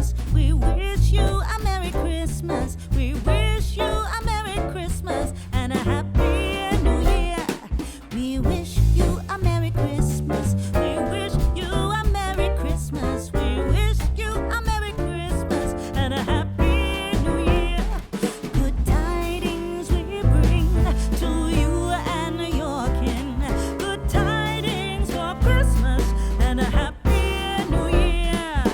Christmas. We wish you a Merry Christmas. We wish you a Merry Christmas and a Happy New Year. We wish you a Merry Christmas. We wish you a Merry Christmas. We wish you a Merry Christmas and a Happy New Year. Good tidings we bring to you and your kin. Good tidings for Christmas and a Happy New Year.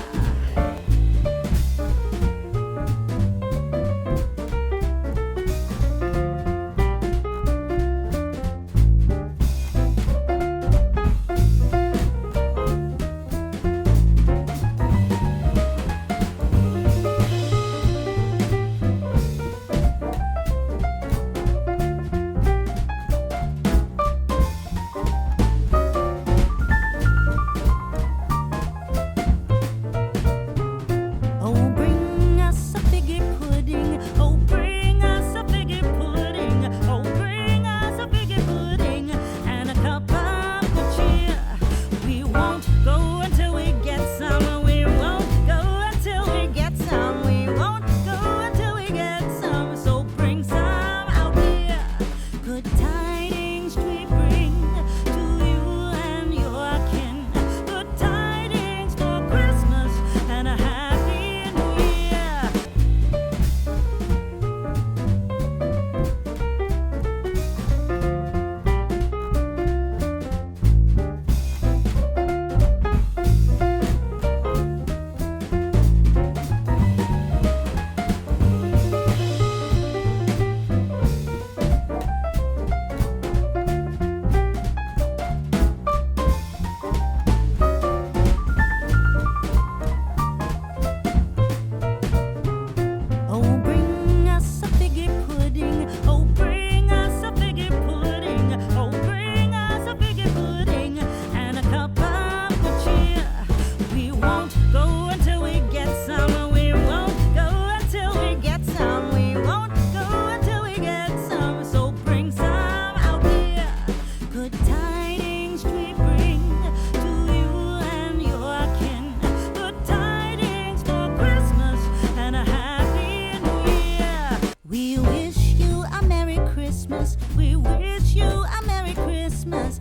Oh, bring us a figgy pudding. Oh, bring us a figgy pudding. Oh, bring us a figgy pudding and a cup of good cheer. We won't go until we get some. We won't go until we get some. We won't go until we get some. So bring some out here. Good tidings we bring to you and your kin. Good tidings for Christmas and a Happy New Year. Oh, bring us a figgy pudding. Oh, bring us a figgy pudding. Oh, bring us a figgy pudding and a cup of good cheer. We won't go until we get some. We won't go until we get some. We won't go until we get some. So bring some out here. Good tidings we bring to you and your kin. Good tidings for Christmas and a Happy New Year. We wish you a Merry Christmas. We wish you a Merry Christmas.